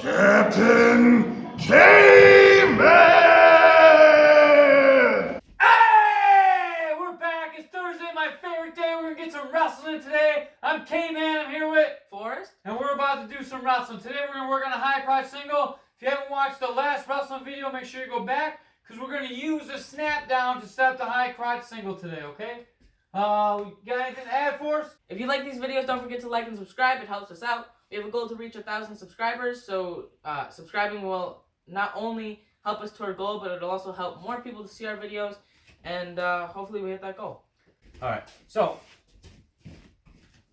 Captain K-Man! Hey! We're back. It's Thursday, my favorite day. We're going to get some wrestling today. I'm K-Man. I'm here with Forrest. And we're about to do some wrestling. Today we're going to work on a high crotch single. If you haven't watched the last wrestling video, make sure you go back because we're going to use the snap down to set up the high crotch single today, okay? Got anything to add for us? If you like these videos, don't forget to like and subscribe. It helps us out. We have a goal to reach 1,000 subscribers, so subscribing will not only help us to our goal, but it'll also help more people to see our videos, and hopefully we hit that goal. Alright, so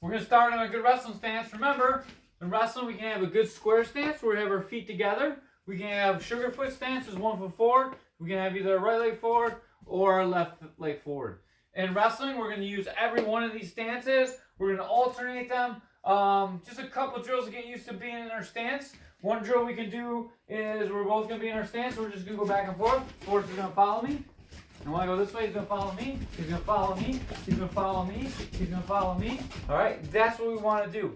we're going to start in a good wrestling stance. Remember, in wrestling we can have a good square stance where we have our feet together. We can have sugar foot stances, 1 foot forward. We can have either our right leg forward or our left leg forward. In wrestling, we're going to use every one of these stances. We're going to alternate them. Just a couple drills to get used to being in our stance. One drill we can do is we're both going to be in our stance. We're just going to go back and forth. Forrest is going to follow me. And when I go this way, he's going to follow me. He's going to follow me. He's going to follow me. He's going to follow me. All right, that's what we want to do.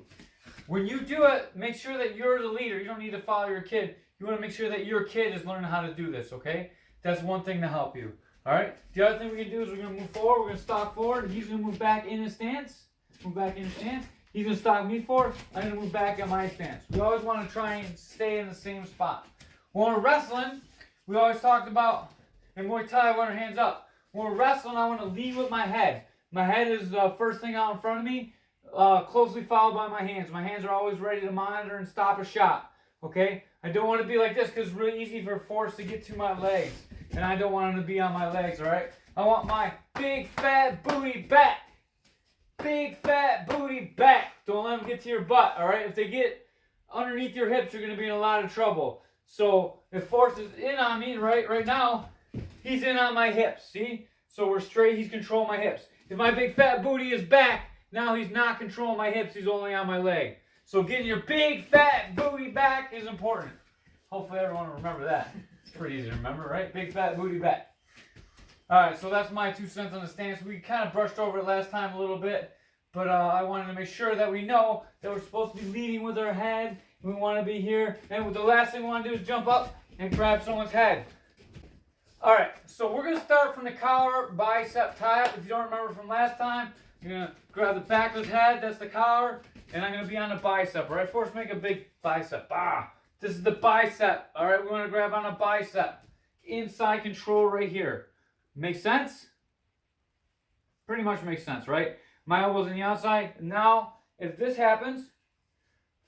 When you do it, make sure that you're the leader. You don't need to follow your kid. You want to make sure that your kid is learning how to do this, okay? That's one thing to help you. All right, the other thing we can do is we're going to move forward. We're going to stalk forward. He's going to move back in his stance. Move back in his stance. He's going to stalk me forward. I'm going to move back in my stance. We always want to try and stay in the same spot. When we're wrestling, we always talked about, in Muay Thai, I want our hands up. When we're wrestling, I want to lead with my head. My head is the first thing out in front of me, closely followed by my hands. My hands are always ready to monitor and stop a shot. Okay? I don't want to be like this because it's really easy for Forrest to get to my legs. And I don't want him to be on my legs, alright? I want my big fat booty back. Big fat booty back. Don't let them get to your butt, alright? If they get underneath your hips, you're going to be in a lot of trouble. So if Forrest is in on me right now, he's in on my hips, see? So we're straight, he's controlling my hips. If my big fat booty is back, now he's not controlling my hips, he's only on my leg. So getting your big fat booty back is important. Hopefully everyone will remember that. It's pretty easy to remember, right? Big fat booty back. Alright, so that's my 2 cents on the stance. We kind of brushed over it last time a little bit, but I wanted to make sure that we know that we're supposed to be leading with our head. We want to be here, and the last thing we want to do is jump up and grab someone's head. Alright, so we're going to start from the collar, bicep tie-up. If you don't remember from last time, you're going to grab the back of his head, that's the collar, and I'm going to be on the bicep. Alright, first make a big bicep. This is the bicep. Alright, we want to grab on a bicep. Inside control right here. Make sense? Pretty much makes sense, right? My elbow's on the outside. Now, if this happens,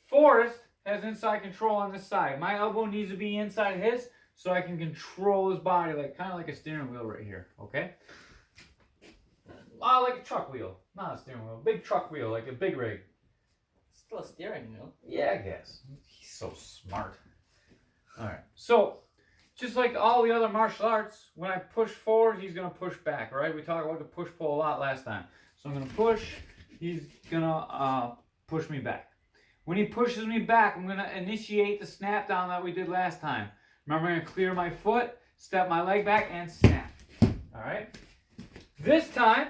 Forrest has inside control on this side. My elbow needs to be inside his so I can control his body, like kind of like a steering wheel right here, okay? Like a truck wheel. Not a steering wheel. Big truck wheel, like a big rig. Still a steering wheel. Yeah, I guess. He's so smart. Alright, so just like all the other martial arts, when I push forward, he's going to push back, alright? We talked about the push-pull a lot last time. So I'm going to push, he's going to push me back. When he pushes me back, I'm going to initiate the snap down that we did last time. Remember, I'm going to clear my foot, step my leg back, and snap. Alright? This time,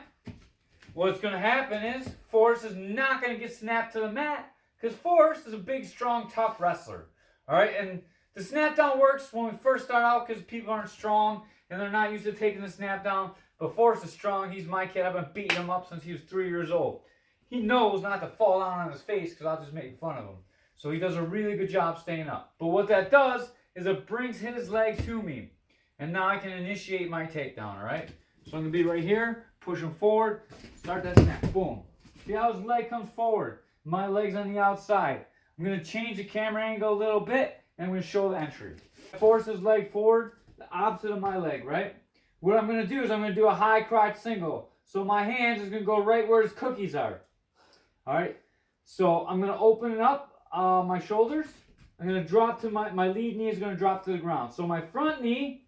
what's going to happen is Forrest is not going to get snapped to the mat because Forrest is a big, strong, tough wrestler. Alright? And the snap down works when we first start out because people aren't strong and they're not used to taking the snap down. But Forrest is strong. He's my kid. I've been beating him up since he was 3 years old. He knows not to fall down on his face because I'll just make fun of him. So he does a really good job staying up. But what that does is it brings his leg to me. And now I can initiate my takedown, alright? So I'm going to be right here, push him forward, start that snap, boom. See how his leg comes forward? My leg's on the outside. I'm going to change the camera angle a little bit, and I'm going to show the entry. Force his leg forward, the opposite of my leg, right? What I'm going to do is I'm going to do a high crotch single. So my hands is going to go right where his cookies are. Alright, so I'm going to open it up, my shoulders. I'm going to drop to my lead knee is going to drop to the ground. So my front knee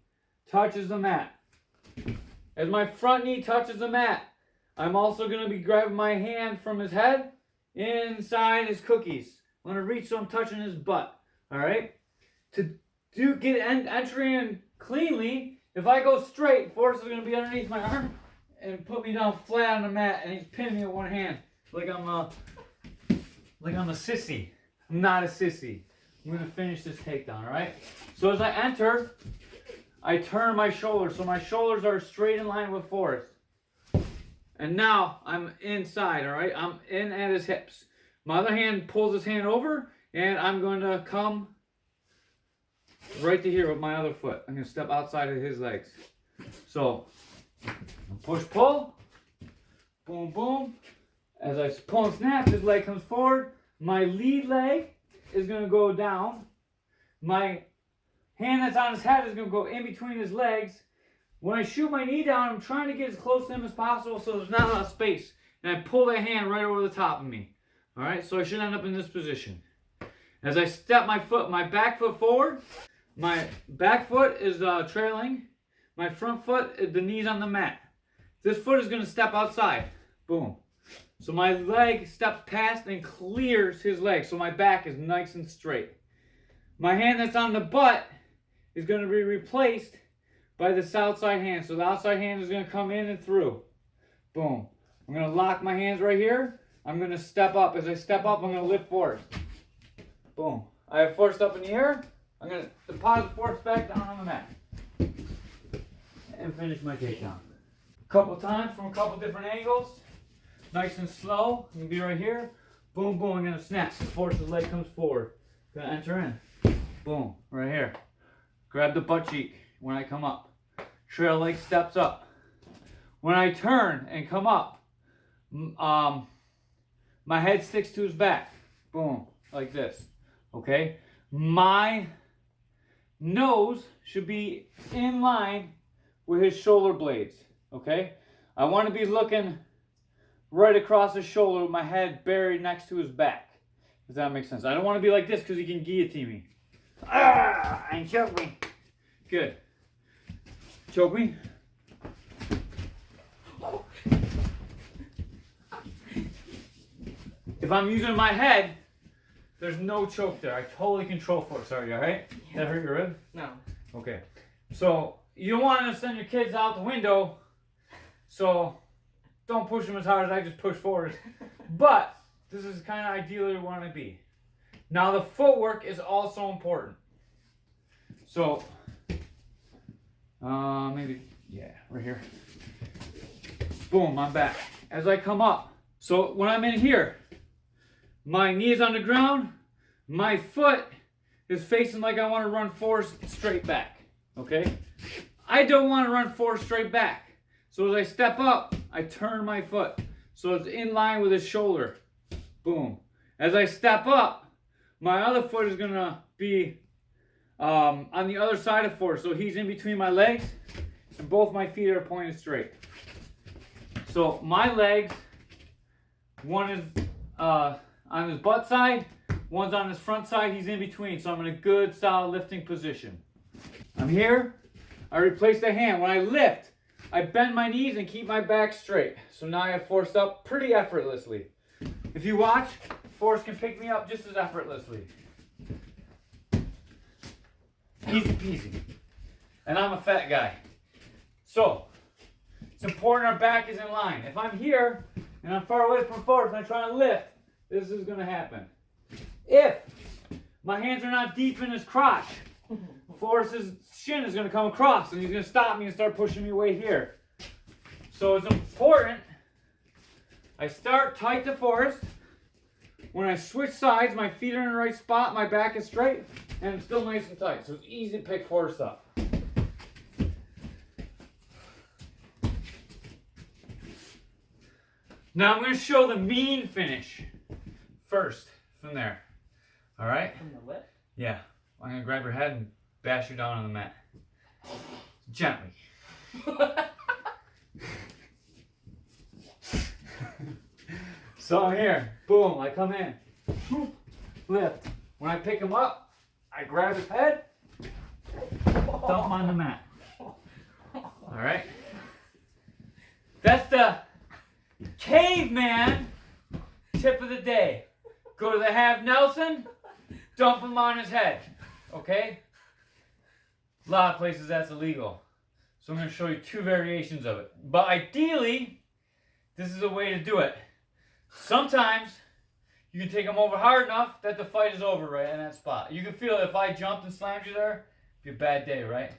touches the mat. As my front knee touches the mat, I'm also going to be grabbing my hand from his head inside his cookies. I'm going to reach so I'm touching his butt. Alright? To get entry in cleanly, if I go straight, Forrest is going to be underneath my arm and put me down flat on the mat, and he's pinning me with one hand like I'm a sissy. I'm not a sissy. I'm going to finish this takedown, all right? So as I enter, I turn my shoulders. So my shoulders are straight in line with Forrest. And now I'm inside, all right? I'm in at his hips. My other hand pulls his hand over, and I'm going to come right to here with my other foot. I'm going to step outside of his legs. So, push, pull. Boom, boom. As I pull and snap, his leg comes forward. My lead leg is going to go down. My hand that's on his head is going to go in between his legs. When I shoot my knee down, I'm trying to get as close to him as possible so there's not enough space. And I pull that hand right over the top of me. All right, so I should end up in this position. As I step my back foot forward, my back foot is trailing. My front foot, the knee's on the mat. This foot is going to step outside. Boom. So my leg steps past and clears his leg. So my back is nice and straight. My hand that's on the butt is going to be replaced by this outside hand. So the outside hand is going to come in and through. Boom. I'm going to lock my hands right here. I'm going to step up. As I step up, I'm going to lift Forrest. Boom. I have Forrest up in the air. I'm going to deposit Forrest back down on the mat. And finish my takedown. A couple times from a couple different angles. Nice and slow. I'm going to be right here. Boom, boom. I'm going to snap. Forrest's leg comes forward. Going to enter in. Boom. Right here. Grab the butt cheek when I come up. Trail leg steps up. When I turn and come up, my head sticks to his back. Boom. Like this. Okay? My nose should be in line with his shoulder blades. Okay? I want to be looking right across his shoulder with my head buried next to his back. If that makes sense. I don't want to be like this because he can guillotine me. Ah! And choke me. Good. Choke me. If I'm using my head, there's no choke there. I totally control force. Sorry, all right? Did that hurt your rib? No. Okay. So, you don't want to send your kids out the window, so don't push them as hard as I just push forward. But, this is kind of ideally where we want to be. Now, the footwork is also important. So, maybe, yeah, right here. Boom, I'm back. As I come up, so when I'm in here, my knee is on the ground, my foot is facing like I want to run Forrest straight back, okay? I don't want to run Forrest straight back. So as I step up, I turn my foot. So it's in line with his shoulder. Boom. As I step up, my other foot is going to be on the other side of Forrest. So he's in between my legs, and both my feet are pointed straight. So my legs, one is on his butt side, one's on his front side, he's in between. So I'm in a good, solid lifting position. I'm here, I replace the hand. When I lift, I bend my knees and keep my back straight. So now I have Forrest up pretty effortlessly. If you watch, Forrest can pick me up just as effortlessly. Easy peasy. And I'm a fat guy. So, it's important our back is in line. If I'm here, and I'm far away from Forrest and I try to lift, this is going to happen. If my hands are not deep in his crotch, Forrest's shin is going to come across and he's going to stop me and start pushing me away here. So it's important I start tight to Forrest. When I switch sides, my feet are in the right spot, my back is straight, and it's still nice and tight. So it's easy to pick Forrest up. Now I'm going to show the mean finish first from there. All right? From the lip? Yeah. I'm going to grab your head and bash you down on the mat. Gently. So I'm here. Boom. I come in. Lift. When I pick him up, I grab his head, dump him on the mat. All right? That's the caveman tip of the day. Go to the Have Nelson, dump him on his head. Okay? A lot of places that's illegal. So I'm going to show you two variations of it. But ideally, this is a way to do it. Sometimes you can take him over hard enough that the fight is over right in that spot. You can feel it. If I jumped and slammed you there, it'd be a bad day, right?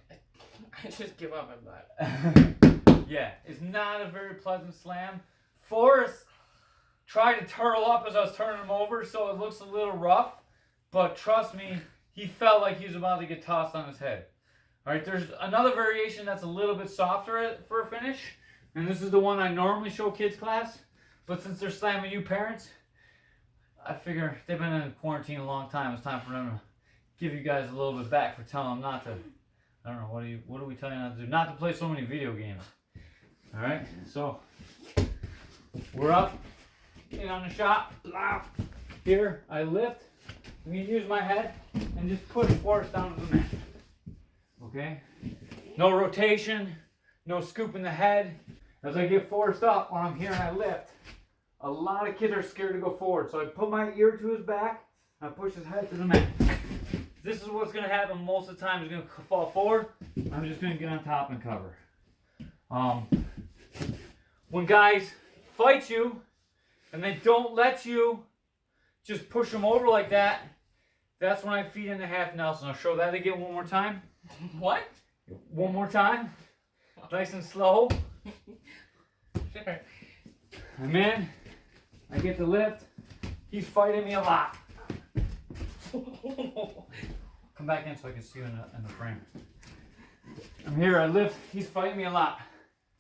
I just give up on that. Yeah, it's not a very pleasant slam. Forrest tried to turtle up as I was turning him over, so it looks a little rough. But trust me, he felt like he was about to get tossed on his head. All right, there's another variation that's a little bit softer for a finish. And this is the one I normally show kids class. But since they're slamming you parents, I figure they've been in quarantine a long time. It's time for them to give you guys a little bit back for telling them not to. I don't know, what do we tell you not to do? Not to play so many video games. All right, so we're up, in on the shot. Here, I lift. I'm gonna use my head and just push Forrest down to the mat. Okay? No rotation, no scooping the head. As I get Forrest up, when I'm here and I lift, a lot of kids are scared to go forward. So I put my ear to his back, I push his head to the mat. This is what's gonna happen most of the time. He's gonna fall forward. I'm just gonna get on top and cover. When guys fight you and they don't let you just push them over like that, that's when I feed in the half Nelson. I'll show that again one more time. What? One more time. Nice and slow. Sure. I'm in. I get the lift. He's fighting me a lot. Come back in so I can see you in the frame. I'm here, I lift. He's fighting me a lot.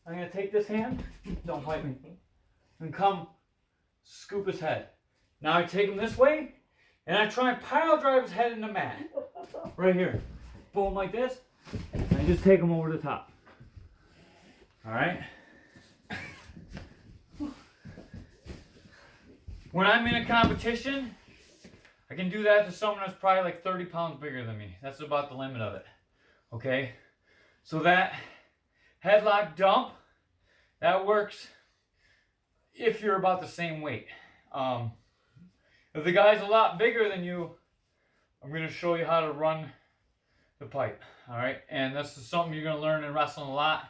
I'm going to take this hand. Don't fight me. And come scoop his head. Now I take him this way, and I try and pile drive his head in the mat. Right here. Boom, like this. And I just take him over the top. All right? When I'm in a competition, I can do that to someone that's probably like 30 pounds bigger than me. That's about the limit of it. Okay? So that headlock dump, that works if you're about the same weight. If the guy's a lot bigger than you, I'm going to show you how to run the pipe. All right? And this is something you're going to learn in wrestling a lot.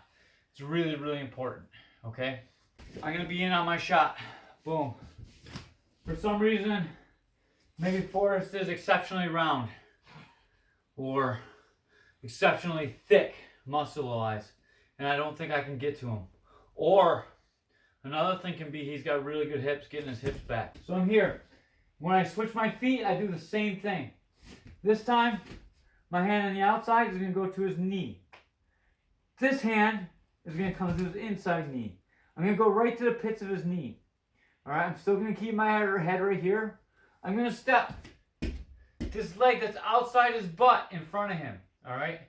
It's really, really important. Okay? I'm going to be in on my shot. Boom. For some reason, maybe Forrest is exceptionally round or exceptionally thick muscle-wise, and I don't think I can get to him. Or another thing can be he's got really good hips, getting his hips back. So I'm here. When I switch my feet, I do the same thing. This time, my hand on the outside is going to go to his knee. This hand is going to come to his inside knee. I'm going to go right to the pits of his knee. All right, I'm still going to keep my head right here. I'm going to step this leg that's outside his butt in front of him. All right.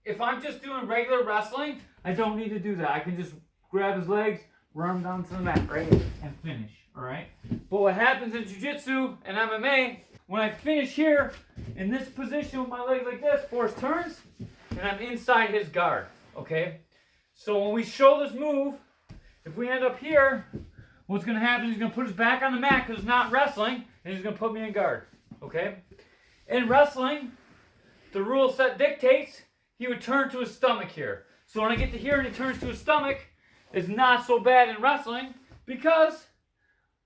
If I'm just doing regular wrestling, I don't need to do that. I can just grab his legs, run him down to the mat, right, and finish. All right. But what happens in jiu-jitsu and MMA, when I finish here in this position with my legs like this, Forrest turns, and I'm inside his guard. Okay. So when we show this move, if we end up here, what's going to happen is he's going to put his back on the mat because it's not wrestling, and he's going to put me in guard. Okay? In wrestling, the rule set dictates he would turn to his stomach here. So when I get to here and he turns to his stomach, it's not so bad in wrestling because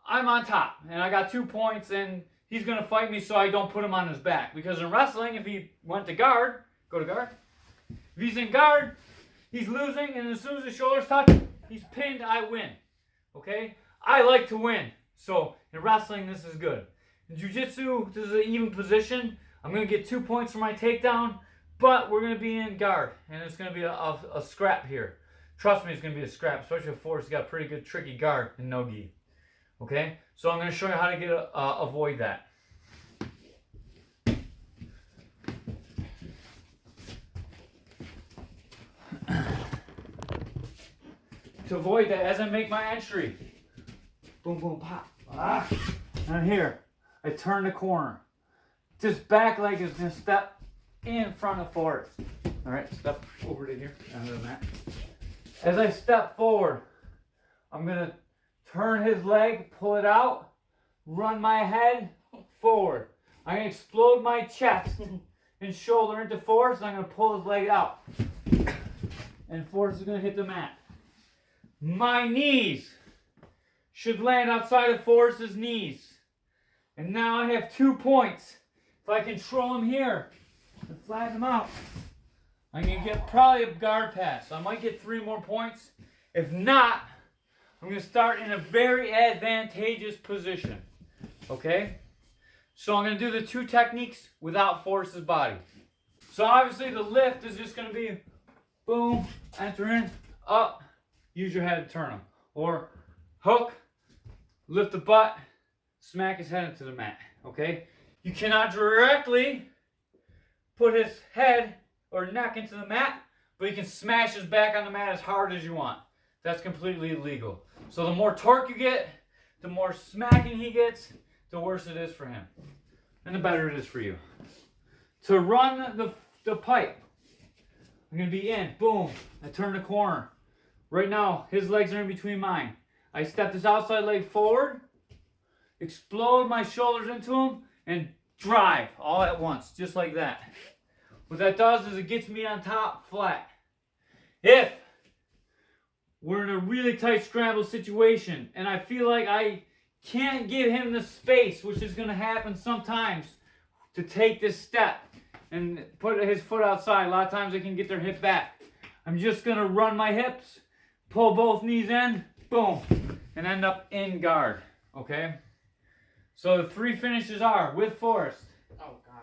I'm on top. And I got 2 points, and he's going to fight me so I don't put him on his back. Because in wrestling, if he went to guard, go to guard. If he's in guard, he's losing, and as soon as his shoulders touch, he's pinned, I win. Okay? I like to win. So in wrestling, this is good. In jiu-jitsu, this is an even position. I'm going to get 2 points for my takedown, but we're going to be in guard. And it's going to be a scrap here. Trust me, it's going to be a scrap, especially if Forrest got a pretty good, tricky guard and no gi. Okay? So I'm going to show you how to avoid that. To avoid that, as I make my entry, boom, boom, pop. And here, I turn the corner. This back leg is going to step in front of Forrest. All right, step over to here, under the mat. As I step forward, I'm going to turn his leg, pull it out, run my head forward. I'm going to explode my chest and shoulder into Forrest, and I'm going to pull his leg out. And Forrest is going to hit the mat. My knees should land outside of Forrest's knees. And now I have 2 points. If I control him here and flatten him out, I'm going to get probably a guard pass. So I might get 3 more points. If not, I'm going to start in a very advantageous position. Okay? So I'm going to do the 2 techniques without Forrest's body. So obviously the lift is just going to be boom, enter in, up, use your head to turn him. Or hook, lift the butt, smack his head into the mat. Okay? You cannot directly put his head or neck into the mat, but you can smash his back on the mat as hard as you want. That's completely illegal. So the more torque you get, the more smacking he gets, the worse it is for him. And the better it is for you. To run the pipe, I'm going to be in, boom, I turn the corner. Right now, his legs are in between mine. I step this outside leg forward, explode my shoulders into him, and drive all at once, just like that. What that does is it gets me on top flat. If we're in a really tight scramble situation and I feel like I can't give him the space, which is going to happen sometimes, to take this step and put his foot outside, a lot of times they can get their hip back. I'm just going to run my hips, pull both knees in, boom, and end up in guard. Okay? So the 3 finishes are with Forrest. Oh, God.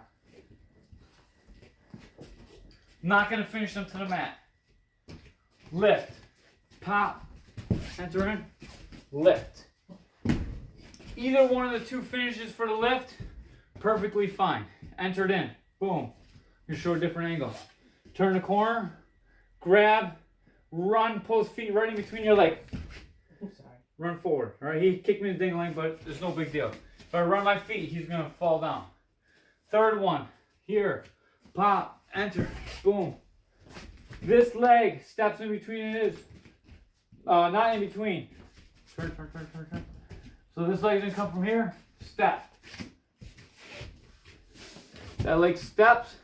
Not going to finish them to the mat. Lift. Pop. Enter in. Lift. Either one of the 2 finishes for the lift, perfectly fine. Entered in. Boom. You show a different angle. Turn the corner. Grab. Run. Pull his feet right in between your legs. Sorry. Run forward. All right. He kicked me in the ding-a-ling, but there's no big deal. If I run my feet, he's going to fall down. Third one. Here. Pop. Enter. Boom. This leg steps in between his. Not in between. Turn. So this leg's going to come from here. Step. That leg steps.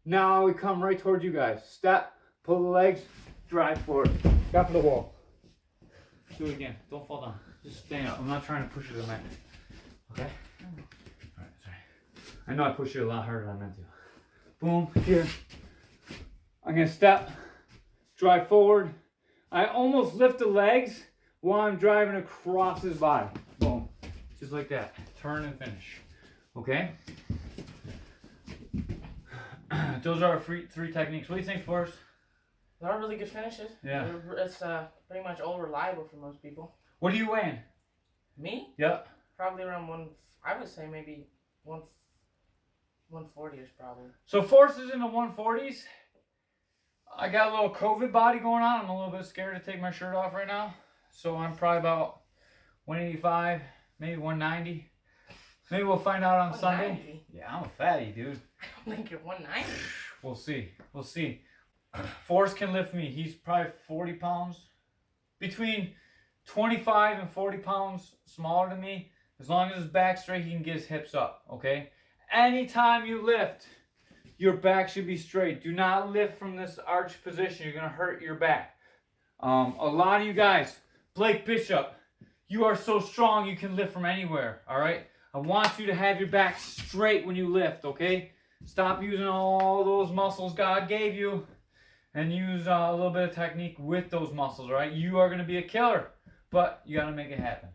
Now we come right towards you guys. Step. Pull the legs. Drive forward. Got for the wall. Do it again. Don't fall down. Just stand up. I'm not trying to push you to the mat. Okay? Alright, sorry. I know I pushed you a lot harder than I meant to. Boom, here. I'm going to step, drive forward. I almost lift the legs while I'm driving across his body. Boom. Just like that. Turn and finish. Okay? Those are our 3 techniques. What do you think, Forrest? They're all really good finishes. Yeah. It's pretty much all reliable for most people. What are you weighing? Me? Yeah. Probably around I would say maybe 140ish probably. So Forrest is in the 140s. I got a little COVID body going on. I'm a little bit scared to take my shirt off right now. So I'm probably about 185, maybe 190. Maybe we'll find out on Sunday. Yeah, I'm a fatty, dude. I don't think you're 190. We'll see. We'll see. Forrest can lift me. He's probably 40 pounds. Between 25 and 40 pounds smaller than me. As long as his back's straight, he can get his hips up, okay? Anytime you lift, your back should be straight. Do not lift from this arch position. You're going to hurt your back. A lot of you guys, Blake Bishop, you are so strong you can lift from anywhere, all right? I want you to have your back straight when you lift, okay? Stop using all those muscles God gave you and use a little bit of technique with those muscles, all right? You are going to be a killer, but you got to make it happen.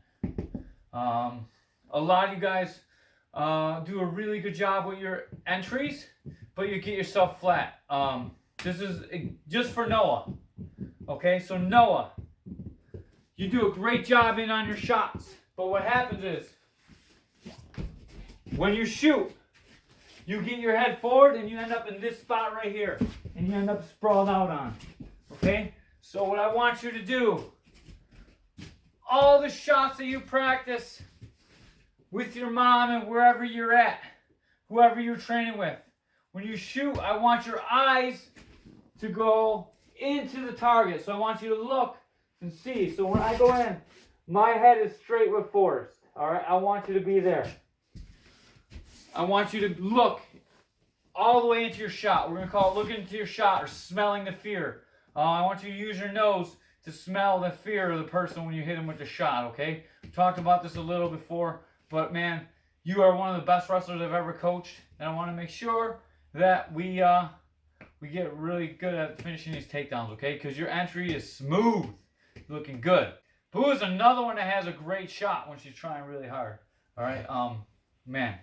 A lot of you guys do a really good job with your entries, but you get yourself flat. This is just for Noah, okay? So Noah, you do a great job in on your shots, but what happens is when you shoot, you get your head forward and you end up in this spot right here, and you end up sprawled out on, okay? So what I want you to do, all the shots that you practice with your mom and wherever you're at, whoever you're training with, when you shoot, I want your eyes to go into the target. So I want you to look and see. So when I go in, my head is straight with Forrest. All right, I want you to be there. I want you to look all the way into your shot. We're going to call it looking into your shot or smelling the fear. I want you to use your nose to smell the fear of the person when you hit him with the shot, okay? We talked about this a little before, but man, you are one of the best wrestlers I've ever coached, and I want to make sure that we get really good at finishing these takedowns, okay? Because your entry is smooth, looking good. Who is another one that has a great shot when she's trying really hard? All right, man,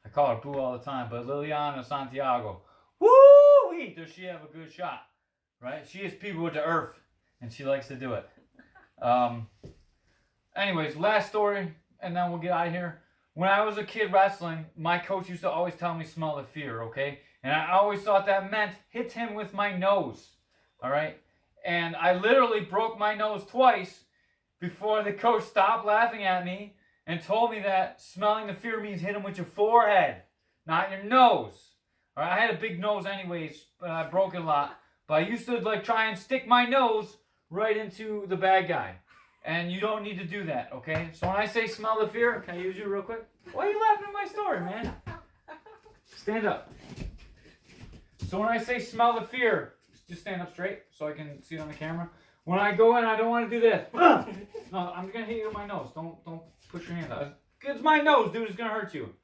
I call her Boo all the time, but Liliana Santiago, woo-wee, does she have a good shot, right? She hits people with the earth, and she likes to do it. Anyways, last story, and then we'll get out of here. When I was a kid wrestling, my coach used to always tell me smell the fear, okay? And I always thought that meant hit him with my nose, all right? And I literally broke my nose twice before the coach stopped laughing at me and told me that smelling the fear means hit him with your forehead, not your nose. All right, I had a big nose anyways, but I broke it a lot. But I used to like try and stick my nose right into the bad guy. And you don't need to do that, okay? So when I say smell the fear, can I use you real quick? Why are you laughing at my story, man? Stand up. So when I say smell the fear, just stand up straight so I can see it on the camera. When I go in, I don't want to do this. No, I'm going to hit you with my nose. Don't push your hand out. It's my nose, dude. It's going to hurt you.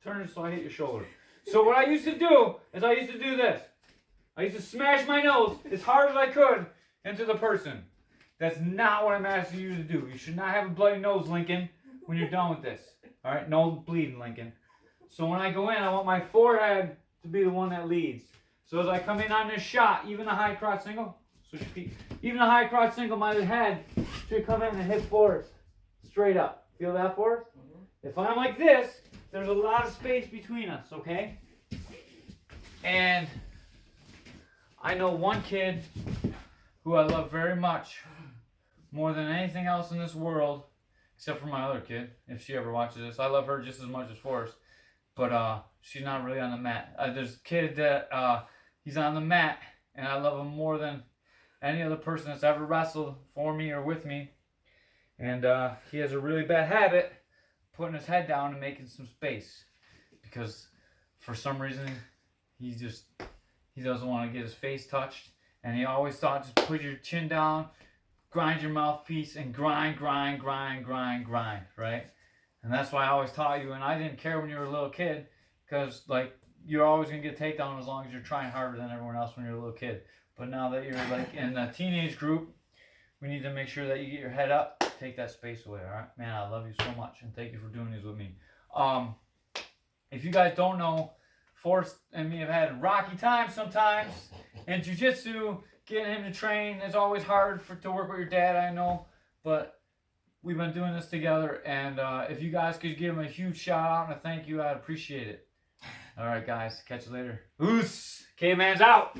Turn it so I hit your shoulder. So what I used to do is I used to do this. I used to smash my nose as hard as I could into the person. That's not what I'm asking you to do. You should not have a bloody nose, Lincoln, when you're done with this. All right? No bleeding, Lincoln. So when I go in, I want my forehead to be the one that leads. So as I come in on this shot, even a high crotch single, switch your feet. Even a high crotch single, my head should come in and hit Forrest straight up. Feel that, Forrest? Mm-hmm. If I'm like this, there's a lot of space between us, okay? And I know one kid who I love very much, more than anything else in this world, except for my other kid, if she ever watches this. I love her just as much as Forrest, but she's not really on the mat. There's a kid that he's on the mat, and I love him more than any other person that's ever wrestled for me or with me. And he has a really bad habit putting his head down and making some space, because for some reason he doesn't want to get his face touched, and he always thought just put your chin down, grind your mouthpiece, and grind, right? And that's why I always taught you, and I didn't care when you were a little kid, because like you're always gonna get a takedown as long as you're trying harder than everyone else when you're a little kid. But now that you're like in the teenage group, we need to make sure that you get your head up, take that space away, all right? Man, I love you so much, and thank you for doing these with me. If you guys don't know, Forrest and me have had rocky times sometimes in jiu-jitsu. Getting him to train is always hard to work with your dad, I know, but we've been doing this together, and if you guys could give him a huge shout out and a thank you, I'd appreciate it. All right, guys, catch you later. Oos! K-Man's out!